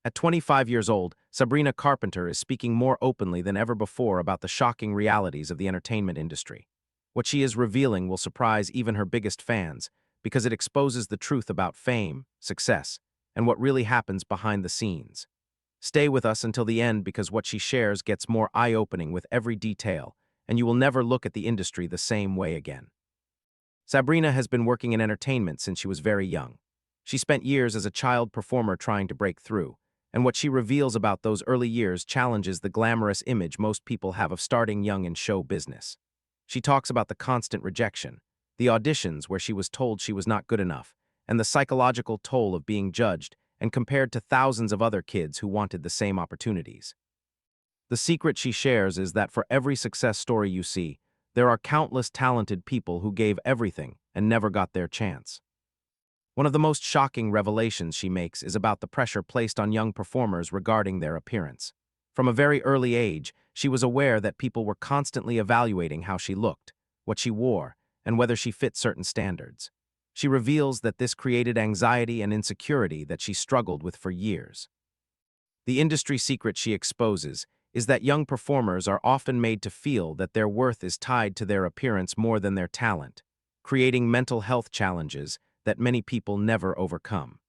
At 25 years old, Sabrina Carpenter is speaking more openly than ever before about the shocking realities of the entertainment industry. What she is revealing will surprise even her biggest fans, because it exposes the truth about fame, success, and what really happens behind the scenes. Stay with us until the end because what she shares gets more eye-opening with every detail, and you will never look at the industry the same way again. Sabrina has been working in entertainment since she was very young. She spent years as a child performer trying to break through, and what she reveals about those early years challenges the glamorous image most people have of starting young in show business. She talks about the constant rejection, the auditions where she was told she was not good enough, and the psychological toll of being judged and compared to thousands of other kids who wanted the same opportunities. The secret she shares is that for every success story you see, there are countless talented people who gave everything and never got their chance. One of the most shocking revelations she makes is about the pressure placed on young performers regarding their appearance. From a very early age, she was aware that people were constantly evaluating how she looked, what she wore, and whether she fit certain standards. She reveals that this created anxiety and insecurity that she struggled with for years. The industry secret she exposes is that young performers are often made to feel that their worth is tied to their appearance more than their talent, creating mental health challenges that many people never overcome.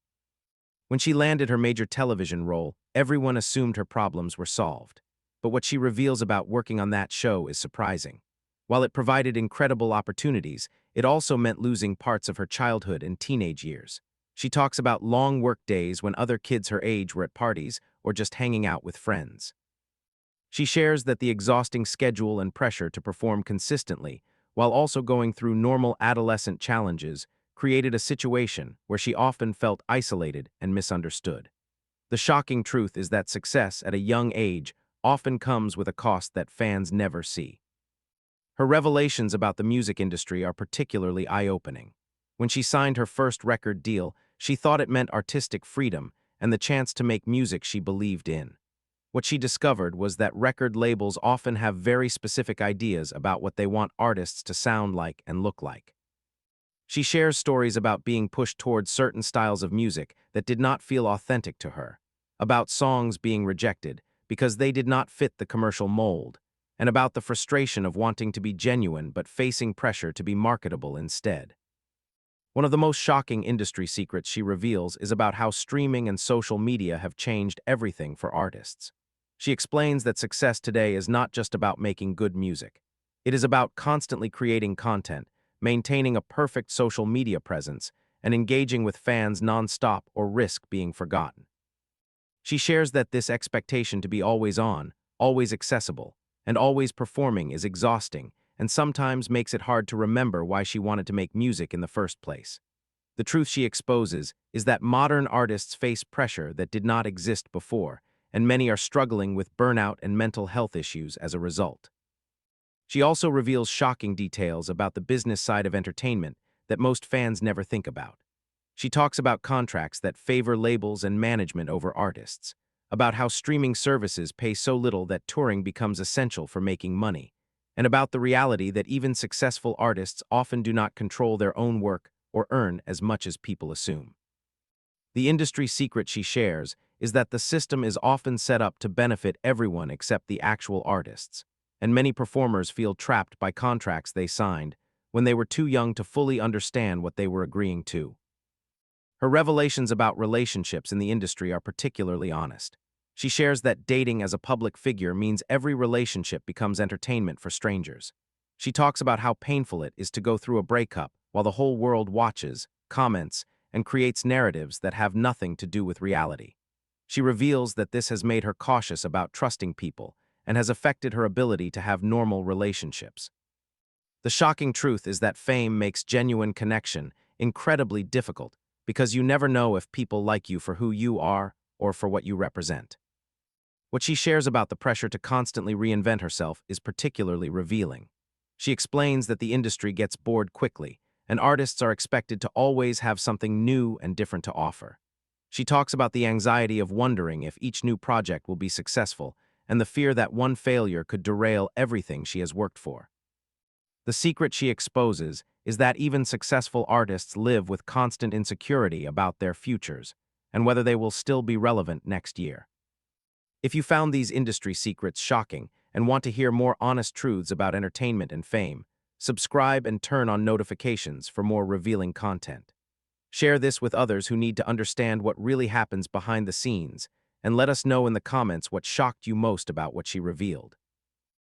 When she landed her major television role, everyone assumed her problems were solved. But what she reveals about working on that show is surprising. While it provided incredible opportunities, it also meant losing parts of her childhood and teenage years. She talks about long work days when other kids her age were at parties or just hanging out with friends. She shares that the exhausting schedule and pressure to perform consistently, while also going through normal adolescent challenges, created a situation where she often felt isolated and misunderstood. The shocking truth is that success at a young age often comes with a cost that fans never see. Her revelations about the music industry are particularly eye-opening. When she signed her first record deal, she thought it meant artistic freedom and the chance to make music she believed in. What she discovered was that record labels often have very specific ideas about what they want artists to sound like and look like. She shares stories about being pushed towards certain styles of music that did not feel authentic to her, about songs being rejected because they did not fit the commercial mold, and about the frustration of wanting to be genuine but facing pressure to be marketable instead. One of the most shocking industry secrets she reveals is about how streaming and social media have changed everything for artists. She explains that success today is not just about making good music. It is about constantly creating content, maintaining a perfect social media presence, and engaging with fans non-stop or risk being forgotten. She shares that this expectation to be always on, always accessible, and always performing is exhausting and sometimes makes it hard to remember why she wanted to make music in the first place. The truth she exposes is that modern artists face pressure that did not exist before, and many are struggling with burnout and mental health issues as a result. She also reveals shocking details about the business side of entertainment that most fans never think about. She talks about contracts that favor labels and management over artists, about how streaming services pay so little that touring becomes essential for making money, and about the reality that even successful artists often do not control their own work or earn as much as people assume. The industry secret she shares is that the system is often set up to benefit everyone except the actual artists, and many performers feel trapped by contracts they signed when they were too young to fully understand what they were agreeing to. Her revelations about relationships in the industry are particularly honest. She shares that dating as a public figure means every relationship becomes entertainment for strangers. She talks about how painful it is to go through a breakup while the whole world watches, comments, and creates narratives that have nothing to do with reality. She reveals that this has made her cautious about trusting people and has affected her ability to have normal relationships. The shocking truth is that fame makes genuine connection incredibly difficult because you never know if people like you for who you are or for what you represent. What she shares about the pressure to constantly reinvent herself is particularly revealing. She explains that the industry gets bored quickly, and artists are expected to always have something new and different to offer. She talks about the anxiety of wondering if each new project will be successful, and the fear that one failure could derail everything she has worked for. The secret she exposes is that even successful artists live with constant insecurity about their futures, and whether they will still be relevant next year. If you found these industry secrets shocking and want to hear more honest truths about entertainment and fame, subscribe and turn on notifications for more revealing content. Share this with others who need to understand what really happens behind the scenes, and let us know in the comments what shocked you most about what she revealed.